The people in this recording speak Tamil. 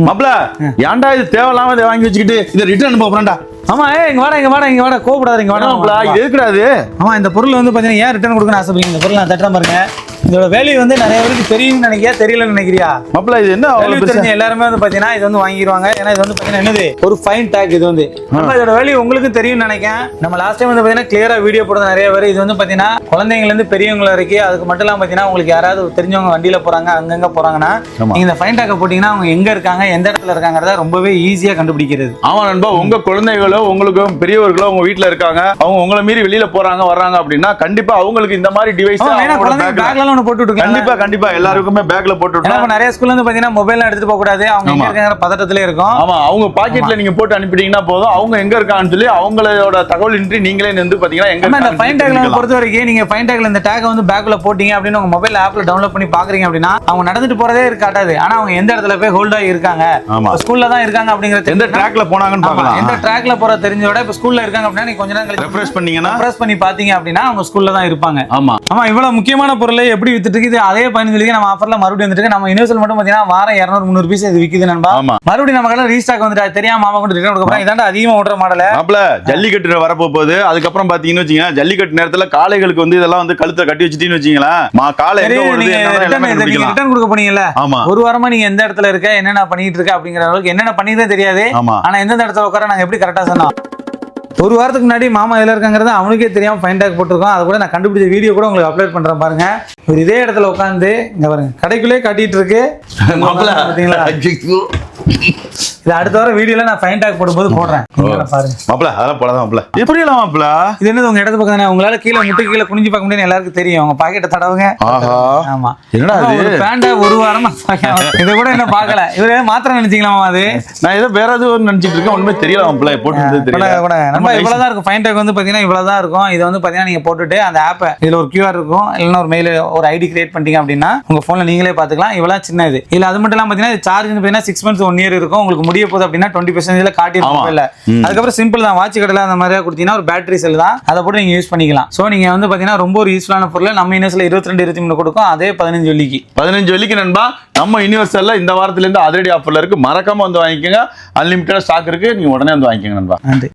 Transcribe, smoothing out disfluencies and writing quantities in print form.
மாப்ள ஏன்டா இது தேவையில்லாம இதை வாங்கி வச்சுக்கிட்டு இதை ரிட்டர்ன் போறேன்டா. ஆமா இங்க வாடா கோபப்படாத இங்க வாடா மாப்ள இது எதுக்குடாது? ஆமா இந்த பொருள் வந்து பாத்தீங்கன்னா ஏன் ரிட்டர்ன் கொடுக்கணும் ஆசைப்படுறீங்க? இந்த பொருள் நான் தட்டுறேன் பாருங்க. இதோட வேல்யூ வந்து நிறைய பேருக்கு தெரியும்னு நினைக்கிறியா தெரியலன்னு நினைக்கிறியா? மாப்ள இது என்ன வேல்யூ தெரிஞ்ச எல்லாருமே வந்து பாத்தீங்கன்னா இது வந்து வாங்கிடுவாங்க. ஏன்னா இது வந்து பாத்தீங்கன்னா என்னது ஒரு ஃபைன் டேக். இது வந்து நம்ம இதோட வேல்யூ உங்களுக்கு தெரியும்னு நினைக்கிறேன். நம்ம லாஸ்ட் டைம் வந்து பாத்தீங்கன்னா கிளியரா வீடியோ போடுறது நிறைய பேர். இது வந்து பாத்தீங்கன்னா குழந்தைங்கல இருந்து பெரியவங்க வரைக்கும் அதுக்கு மட்டும் இல்லாம பாத்தீங்கன்னா உங்களுக்கு யாராவது தெரிஞ்சவங்க வண்டியில போறாங்க அங்கங்க போறாங்கன்னா நீங்க இந்த ஃபைன் டேக்கை போட்டீங்கன்னா அவங்க எங்க இருக்காங்க எந்த இடத்துல இருக்காங்கறத ரொம்பவே ஈஸியா கண்டுபிடிக்கிறது. ஆமா நண்பா, உங்க குழந்தைகளோ உங்களுக்கு பெரியவர்களோ உங்க வீட்டுல இருக்காங்க, அவங்க உங்களை மீறி வெளியில போறாங்க வர்றாங்க அப்படின்னா கண்டிப்பா அவங்களுக்கு இந்த மாதிரி டிவைஸ் பேக்ல ஒன்னு போட்டு விட்டுருக்காங்க. கண்டிப்பா எல்லாருக்குமே பேக்ல போட்டு விட்டா நிறைய ஸ்கூல்ல வந்து பாத்தீங்கன்னா மொபைல் எடுத்துட்டு போக கூடாது. அவங்க எங்க இருக்காங்க பதட்டத்திலே இருக்கும். ஆமா, அவங்க பாக்கெட்ல நீங்க போட்டு அனுப்பிட்டீங்கன்னா போதும், அவங்க எங்க இருக்கான்னு சொல்லி அவங்களோட தகவல் இன்றி நீங்களே வந்து பாத்தீங்கன்னா எங்க இந்த ஃபைன் டேக்ல பொறுத்த வரைக்கும் நீங்க ஃபைன் டேக்ல இந்த டேக் வந்து பேக்ல போட்டீங்க அப்படின்னு உங்க மொபைல் ஆப்ல டவுன்லோட் பண்ணி பாக்குறீங்க அப்படின்னா அவங்க நடந்துட்டு போறதே காட்டாது. ஆனா அவங்க எந்த இடத்துல போய் ஹோல்ட் ஆகி இருக்காங்க, ஸ்கூல்ல தான் இருக்காங்க அப்படிங்கறது, எந்த ட்ராக்ல போனாங்கன்னு பார்க்கலாம். எந்த ட்ராக்ல போற தெரிஞ்சோட இப்ப ஸ்கூல்ல இருக்காங்க அப்படின்னா நீங்க கொஞ்ச நேரம் கழிச்சு ரெஃப்ரெஷ் பண்ணீங்கன்னா ரெஃப்ரெஷ் பண்ணி பாத்தீங்க அப்படின்னா அவங்க ஸ்கூல்ல தான் இருப்பாங்க. ஆமா இவ்வளவு முக்கியமான பொருளை எப்படி வித்துட்டு இருக்குது அதே 15 நம்ம ஆஃபர்ல மறுபடியும் வந்துட்டு நம்ம யூனிவர்சல் மட்டும் பாத்தீங்கன்னா வாரம் 200-300 பீஸ் இது விக்குது நண்பா. மறுபடியும் நம்ம கடை ரீஸ்டாக் வந்துட்டு தெரியாம மாமா கொண்டு ரிட்டர்ன் கொடுக்க போறோம். இதாண்டா அதிகமா ஓடுற மாடல். மாப்ள ஜல்லிக்கட்டு வரப்போ போகுது. அதுக்கப்புறம் பாத்தீங்கன்னு வச்சீங்கன்னா ஜல்லிக்கட்டு நேரத்துல காளைகளுக்கு வந்து இதெல்லாம் வந்து கழுத்தை கட்டி வச்சுட்டீங்கன்னு வச்சுங்களேன், காலை ரிட்டர்ன் கொடுக்க போனீங்கல்ல, ஒரு வாரமா நீங்க எந்த இடத்துல இருக்க என்னென்ன பண்ணிட்டு இருக்க அப்படிங்கிற அளவுக்கு என்னென்ன பண்ணிட்டே தெரியாது. ஆனா எந்தெந்த இடத்துல உட்கார நாங்க எப்படி கரெக்டா சொன்னோம். ஒரு வாரத்துக்கு முன்னாடி மாமா எல்லாம் இருக்காங்கிறது அவனுக்கே தெரியாம ஃபைன் டேக் போட்டிருக்கோம். அது கூட நான் கண்டுபிடிச்ச வீடியோ கூட உங்களுக்கு அப்லோட் பண்றேன் பாருங்க. ஒரு இதே இடத்துல உட்காந்து இங்க பாருங்க கடைக்குள்ளே காட்டிட்டு இருக்கு. பாத்தீங்களா? இது அடுத்த வாரம் வீடியோல நான் ஃபைன் டேக் போடும்போது போடுறேன் பாருங்க. மாப்ள அதெல்லாம் போடாத மாப்ள. எப்படி எல்லாம் மாப்ள இது என்னது உங்க இடத்து பக்கம் தானே, உங்களால கீழே முட்டை கீழே குனிஞ்சு பார்க்க முடியாது எல்லாருக்கும் தெரியும். உங்க பாக்கெட்டை தடவுங்க. ஆமா என்னடா ஒரு பேண்ட ஒரு வாரமா இத கூட என்ன பார்க்கல. இவரே மாத்திரம் நினைச்சீங்களாமா? அது நான் ஏதோ வேற ஏதோ நினைச்சிட்டு இருக்கேன். ஒண்ணுமே தெரியல மாப்ள. போட்டு தெரியல. நம்ம இவ்வளவுதான் இருக்கும். ஃபைன் டேக் வந்து பாத்தீங்கன்னா இவ்வளவுதான் இருக்கும். இது வந்து பாத்தீங்கன்னா நீங்க போட்டுட்டு அந்த ஆப் இதுல ஒரு QR இருக்கும், இல்லைன்னா ஒரு மெயில் ஒரு ஐடி கிரியேட் பண்ணிட்டீங்க அப்படின்னா உங்க போன்ல நீங்களே பாத்துக்கலாம். இவ்வளவு சின்ன இது இல்ல. அது மட்டும் இல்லாம பாத்தீங்கன்னா சார்ஜ் பாத்தீங்கன்னா 6 months 1 year இருக்கும். உங்களுக்கு முடிய போகுது அப்படின்னா 20% காட்டியிருக்கோம் இல்ல. அதுக்கப்புறம் சிம்பிள் தான். வாட்ச் கடையில அந்த மாதிரி கொடுத்தீங்கன்னா ஒரு பேட்டரி செல் தான், அதை போட்டு நீங்க யூஸ் பண்ணிக்கலாம். சோ நீங்க வந்து பாத்தீங்கன்னா ரொம்ப ஒரு யூஸ்ஃபுல்லான பொருள். நம்ம யூனிவர்சல்ல 22-23 கொடுக்கும். அதே 15 வெள்ளிக்கு நண்பா. நம்ம யூனிவர்சல்ல இந்த வாரத்துல இருந்து அதிரடி ஆஃபர்ல இருக்கு. மறக்காம வந்து வாங்கிக்கோங்க. அன்லிமிட்டட் ஸ்டாக் இருக்கு. நீங்க உடனே வந்து வாங்கிக்கோங்க நண்பா.